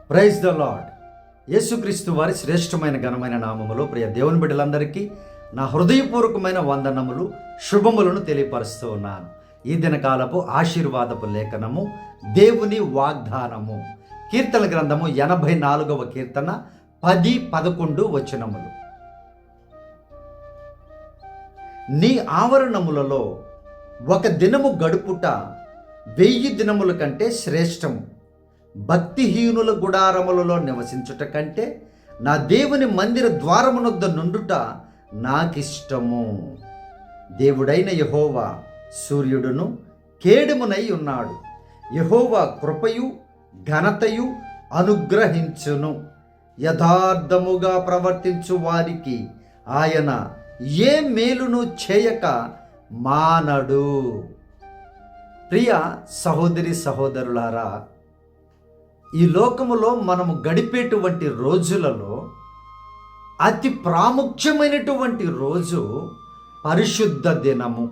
Praise the lord. యేసుక్రీస్తు వారి శ్రేష్టమైన ఘనమైన నామములో ప్రియ దేవుని బిడ్డలందరికీ నా హృదయపూర్వకమైన వందనములు, శుభములను తెలియపరుస్తూ ఉన్నాను. ఈ దినకాలపు ఆశీర్వాదపు లేఖనము, దేవుని వాగ్దానము, కీర్తన గ్రంథము 84వ కీర్తన 10-11 వచనములు. నీ ఆవరణములలో ఒక దినము గడుపుట 1000 దినముల కంటే శ్రేష్టము. భక్తిహీనుల గుడారములలో నివసించుట కంటే నా దేవుని మందిర ద్వారమునొద్ద నుండుట నాకిష్టము. దేవుడైన యెహోవా సూర్యుడును కేడెమునై ఉన్నాడు. యెహోవా కృపయు ఘనతయు అనుగ్రహించును. యథార్థముగా ప్రవర్తించు వారికి ఆయన ఏ మేలును చేయక మానడు. ప్రియ సహోదరి సహోదరులారా, ఈ లోకములో మనము గడిపేటువంటి రోజులలో అతి ప్రాముఖ్యమైనటువంటి రోజు పరిశుద్ధ దినము.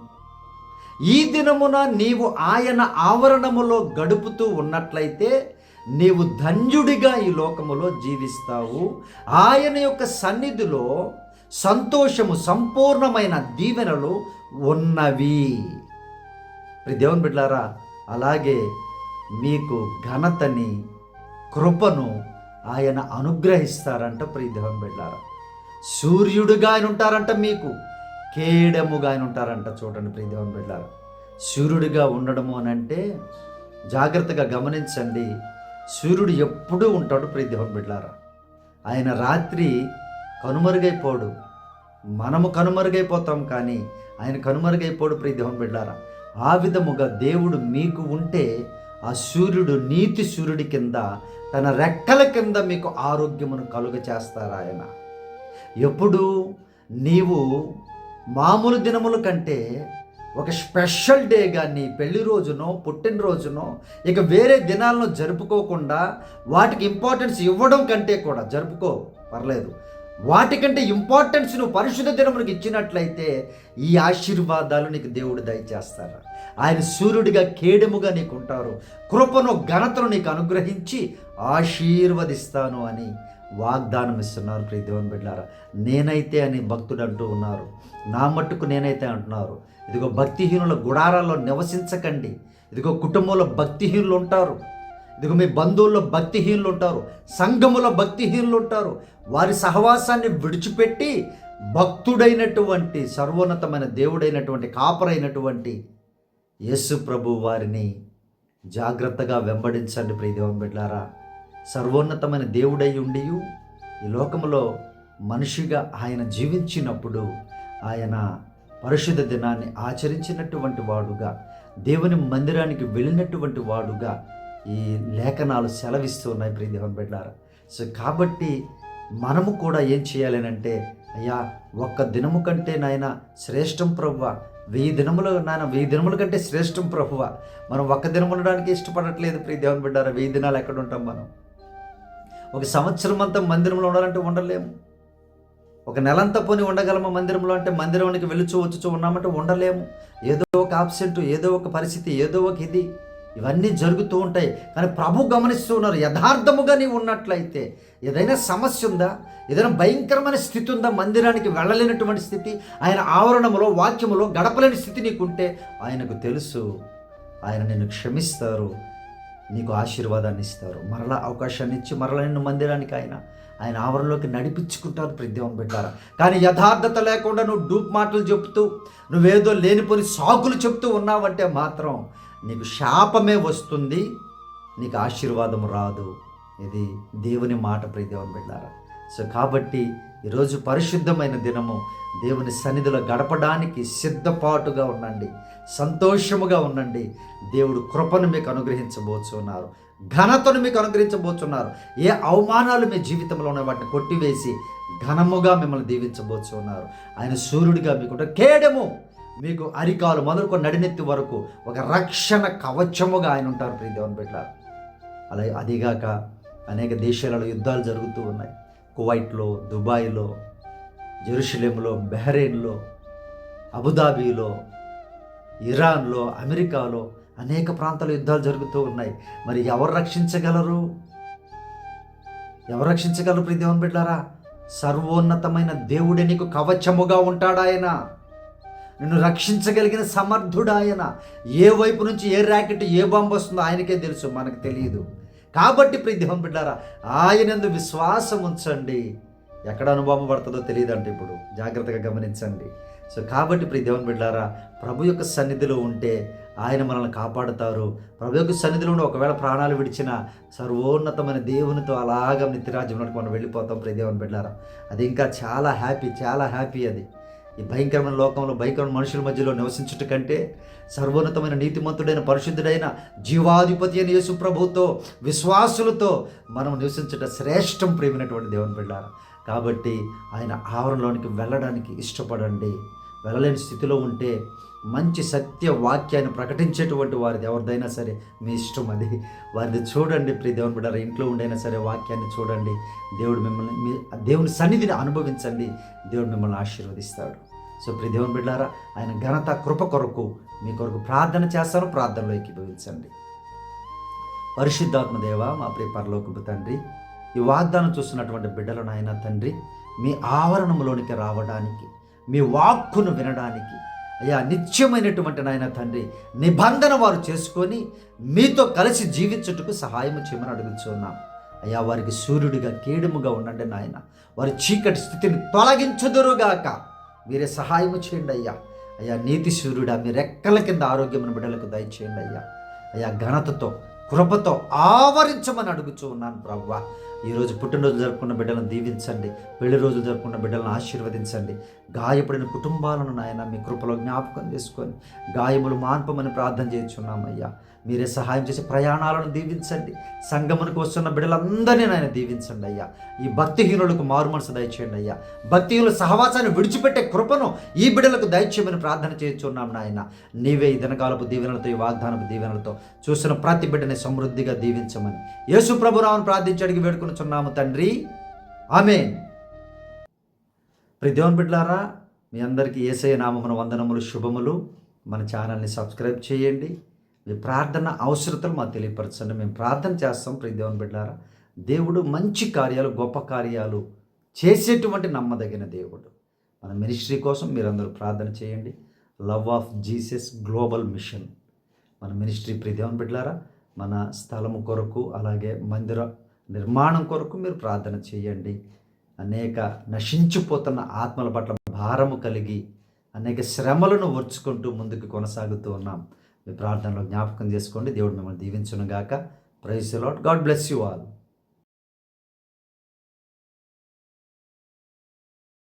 ఈ దినమున నీవు ఆయన ఆవరణములో గడుపుతూ ఉన్నట్లయితే నీవు ధన్యుడిగా ఈ లోకములో జీవిస్తావు. ఆయన యొక్క సన్నిధిలో సంతోషము, సంపూర్ణమైన దీవెనలు ఉన్నవి. దేవుని బిడ్డలారా, అలాగే మీకు ఘనతని, కృపను ఆయన అనుగ్రహిస్తారంట. దేవుని బిడ్డలారా, సూర్యుడుగా ఆయన ఉంటారంట, మీకు కేడముగా ఆయన ఉంటారంట. చూడండి దేవుని బిడ్డలారా, సూర్యుడిగా ఉండడము అని అంటే జాగ్రత్తగా గమనించండి. సూర్యుడు ఎప్పుడూ ఉంటాడు దేవుని బిడ్డలారా. ఆయన రాత్రి కనుమరుగైపోడు. మనము కనుమరుగైపోతాం, కానీ ఆయన కనుమరుగైపోడు దేవుని బిడ్డలారా. ఆ విధముగా దేవుడు మీకు ఉంటే ఆ సూర్యుడు, నీతి సూర్యుడి కింద, తన రెక్కల కింద మీకు ఆరోగ్యమును కలుగ చేస్తారు ఆయన. ఎప్పుడు నీవు మామూలు దినముల కంటే ఒక స్పెషల్ డేగా, నీ పెళ్లి రోజునో పుట్టినరోజునో ఇక వేరే దినాలను జరుపుకోకుండా వాటికి ఇంపార్టెన్స్ ఇవ్వడం కంటే కూడా, జరుపుకో పర్లేదు, వాటికంటే ఇంపార్టెన్స్ నువ్వు పరిశుద్ధ దినములకు ఇచ్చినట్లయితే ఈ ఆశీర్వాదాలు నీకు దేవుడు దయచేస్తారు. ఆయన సూర్యుడిగా కేడెముగా నీకు ఉంటారు. కృపను, ఘనతను నీకు అనుగ్రహించి ఆశీర్వదిస్తాను అని వాగ్దానం ఇస్తున్నారు. దేవుని బిడ్డలారా, నేనైతే అని భక్తుడు అంటూ ఉన్నారు. నా మట్టుకు నేనైతే అంటున్నారు. ఇదిగో భక్తిహీనుల గుడారాల్లో నివసించకండి. ఇదిగో కుటుంబంలో భక్తిహీనులు ఉంటారు. ఇదిగో మీ బంధువుల్లో భక్తిహీనులు ఉంటారు. సంఘములో భక్తిహీనులు ఉంటారు. వారి సహవాసాన్ని విడిచిపెట్టి భక్తుడైనటువంటి, సర్వోన్నతమైన దేవుడైనటువంటి, కాపరైనటువంటి యేసు ప్రభు వారిని జాగ్రత్తగా వెంబడించండి. దేవుని బిడ్డలారా, సర్వోన్నతమైన దేవుడై ఉండి ఈ లోకములో మనిషిగా ఆయన జీవించినప్పుడు ఆయన పరిశుద్ధ దినాన్ని ఆచరించినటువంటి వాడుగా, దేవుని మందిరానికి వెళ్ళినటువంటి వాడుగా ఈ లేఖనాలు సెలవిస్తూ ఉన్నాయి. దేవుని బిడ్డలారా, సో కాబట్టి మనము కూడా ఏం చేయాలి అంటే, అయ్యా ఒక్క దినము కంటే నాయన శ్రేష్టం ప్రభువ, 1000 దినములు నాయన, 1000 దినముల కంటే శ్రేష్టం ప్రభువ. మనం ఒక్క దినం ఉండడానికి ఇష్టపడట్లేదు. దేవుని బిడ్డలారా, 1000 దినాలు ఎక్కడ ఉంటాం మనం? ఒక సంవత్సరం అంతా మందిరంలో ఉండాలంటే ఉండలేము. ఒక నెలంతా పోని ఉండగలమా మందిరంలో అంటే? మందిరానికి వచ్చుచూ ఉన్నామంటే ఉండలేము. ఏదో ఒక ఆబ్సెంట్, ఏదో ఒక పరిస్థితి, ఏదో ఒక ఇది, ఇవన్నీ జరుగుతూ ఉంటాయి. కానీ ప్రభు గమనిస్తూ ఉన్నారు. యథార్థముగా నీవు ఉన్నట్లయితే, ఏదైనా సమస్య ఉందా, ఏదైనా భయంకరమైన స్థితి ఉందా, మందిరానికి వెళ్ళలేనటువంటి స్థితి, ఆయన ఆవరణములో, వాక్యములో గడపలేని స్థితి నీకుంటే ఆయనకు తెలుసు. ఆయన నిన్ను క్షమిస్తారు, నీకు ఆశీర్వాదాన్ని ఇస్తారు, మరలా అవకాశాన్ని ఇచ్చి మరలా నిన్ను మందిరానికి ఆయన ఆవరణలోకి నడిపించుకుంటారు. దేవుని బిడ్డలారా, కానీ యథార్థత లేకుండా నువ్వు డూప్ మాటలు చెప్తూ, నువ్వేదో లేనిపోని సాకులు చెప్తూ ఉన్నావంటే మాత్రం నీకు శాపమే వస్తుంది, నీకు ఆశీర్వాదం రాదు. ఇది దేవుని మాట. దేవుని బిడ్డలారా, సో కాబట్టి ఈరోజు పరిశుద్ధమైన దినము, దేవుని సన్నిధిలో గడపడానికి సిద్ధపాటుగా ఉండండి, సంతోషముగా ఉండండి. దేవుడు కృపను మీకు అనుగ్రహించబోతున్నారు, ఘనతను మీకు అనుగ్రహించబోతున్నారు. ఏ అవమానాలు మీ జీవితంలో ఉన్న వాటిని కొట్టివేసి ఘనముగా మిమ్మల్ని దీవించబోతున్నారు. ఆయన సూర్యుడిగా మీకు కేడము, మీకు అరికాలు మొదలుకొని నడినెత్తి వరకు ఒక రక్షణ కవచముగా ఆయన ఉంటారు. దేవుని బిడ్డలారా, అలాగే అదిగాక అనేక దేశాలలో యుద్ధాలు జరుగుతూ ఉన్నాయి. కువైట్లో, దుబాయ్లో, జెరూసలేంలో, బహ్రెయిన్లో, అబుదాబీలో, ఇరాన్లో, అమెరికాలో అనేక ప్రాంతాల యుద్ధాలు జరుగుతూ ఉన్నాయి. మరి ఎవరు రక్షించగలరు? ఎవరు రక్షించగలరు ప్రియ దేవుని బిడ్డలారా? సర్వోన్నతమైన దేవుడే నీకు కవచముగా ఉంటాడు. ఆయన నిన్ను రక్షించగలిగిన సమర్థుడు. ఆయన ఏ వైపు నుంచి ఏ ర్యాకెట్ ఏ బాంబు వస్తుందో ఆయనకే తెలుసు, మనకు తెలియదు. కాబట్టి ప్రియ దేవుని బిడ్డలారా, ఆయనందు విశ్వాసం ఉంచండి. ఎక్కడ అనుభవం పడుతుందో తెలియదంటే ఇప్పుడు జాగ్రత్తగా గమనించండి. సో కాబట్టి ప్రియ దేవుని బిడ్డలారా, ప్రభు యొక్క సన్నిధిలో ఉంటే ఆయన మనల్ని కాపాడుతారు. ప్రభు యొక్క సన్నిధిలో ఉండి ఒకవేళ ప్రాణాలు విడిచిన సర్వోన్నతమైన దేవునితో అలాగ నిత్యరాజ్యంలోకి మనం వెళ్ళిపోతాం ప్రియ దేవుని బిడ్డలారా. అది ఇంకా చాలా హ్యాపీ, చాలా హ్యాపీ. అది ఈ భయంకరమైన లోకంలో భయంకరమైన మనుషుల మధ్యలో నివసించుట కంటే సర్వోన్నతమైన నీతిమంతుడైన పరిశుద్ధుడైన జీవాధిపతి అయిన యేసు ప్రభుతో విశ్వాసులతో మనం నివసించుట శ్రేష్టం ప్రియమైనటువంటి దేవుని బిడ్డలారా. కాబట్టి ఆయన ఆవరణలోనికి వెళ్ళడానికి ఇష్టపడండి. వెళ్ళలేని స్థితిలో ఉంటే మంచి సత్య వాక్యాన్ని ప్రకటించేటువంటి వారిది ఎవరిదైనా సరే మీ ఇష్టం, అది వారిది చూడండి ప్రియ దేవుని బిడ్డలారా. ఇంట్లో ఉండైనా సరే వాక్యాన్ని చూడండి. దేవుడు మిమ్మల్ని దేవుని సన్నిధిని అనుభవించండి. దేవుడు మిమ్మల్ని ఆశీర్వదిస్తాడు. సో ప్రియ దేవుని బిడ్డలారా, ఆయన ఘనత కృప కొరకు మీ కొరకు ప్రార్థన చేస్తాను. ప్రార్థనలో ఏకీభవించండి. పరిశుద్ధాత్మ దేవ, మా ప్రియ పరలోకపు తండ్రి, ఈ వాగ్దానం చూస్తున్నటువంటి బిడ్డలను ఆయన తండ్రి మీ ఆవరణంలోనికి రావడానికి, మీ వాక్కును వినడానికి అయ్యా నిత్యమైనటువంటి నాయన తండ్రి నిబంధన వారు చేసుకొని మీతో కలిసి జీవించుటకు సహాయం చేయమని అడుగుతున్నాం. అయ్యా వారికి సూర్యుడిగా కేడుముగా ఉండండి నాయన. వారి చీకటి స్థితిని తొలగించుదురుగాక మీరే సహాయం చేయండి అయ్యా. అయ్యా నీతి సూర్యుడా, మీ రెక్కల కింద ఆరోగ్యమైన బిడ్డలకు దయచేయండి అయ్యా. అయ్యా ఘనతతో కృపతో ఆవరించమని అడుగుతూ ఉన్నాను ప్రభువా. ఈరోజు పుట్టినరోజు జరుపుకున్న బిడ్డలను దీవించండి. పెళ్లి రోజులు జరుపుకున్న బిడ్డలను ఆశీర్వదించండి. గాయపడిన కుటుంబాలను నాయన మీ కృపలో జ్ఞాపకం చేసుకొని గాయములు మాన్పమని ప్రార్థన చేయించున్నామయ్యా. మీరే సహాయం చేసి ప్రయాణాలను దీవించండి. సంగమునకు వస్తున్న బిడ్డలందరినీ నాయన దీవించండి అయ్యా. ఈ భక్తిహీనులకు మారు మనసు దయచేయండి అయ్యా. భక్తిహీనుల సహవాసాన్ని విడిచిపెట్టే కృపను ఈ బిడ్డలకు దయచేయమని ప్రార్థన చేయించున్నాం నాయన. నీవే ఈ దినకాలపు దీవెనలతో, ఈ వాగ్దానపు దీవెనలతో చూసిన ప్రతి బిడ్డని సమృద్ధిగా దీవించమని యేసు ప్రభునామమున ప్రార్థించి అడిగి వేడుకొనుచున్నాము తండ్రి, ఆమేన్. ప్రియ దేవుని బిడ్డలారా, మీ అందరికీ యేసయ్య నామమున వందనములు, శుభములు. మన ఛానల్ని సబ్స్క్రైబ్ చేయండి. మీ ప్రార్థన అవసరతలు మాకు తెలియపరచండి. మేము ప్రార్థన చేస్తాం. ప్రియ దేవుని బిడ్డలారా, దేవుడు మంచి కార్యాలు, గొప్ప కార్యాలు చేసేటువంటి నమ్మదగిన దేవుడు. మన మినిస్ట్రీ కోసం మీరందరూ ప్రార్థన చేయండి. Love of Jesus global machine మన మినిస్ట్రీ. ప్రియ దేవుని బిడ్డలారా, మన స్థలము కొరకు అలాగే మందిర నిర్మాణం కొరకు మీరు ప్రార్థన చేయండి. అనేక నశించిపోతున్న ఆత్మల పట్ల భారము కలిగి అనేక శ్రమలను ఓర్చుకుంటూ ముందుకు కొనసాగుతూ ఉన్నాం. మీ ప్రార్థనలో జ్ఞాపకం చేసుకోండి. దేవుడు మిమ్మల్ని దీవించును గాక. Praise the Lord. God bless you all.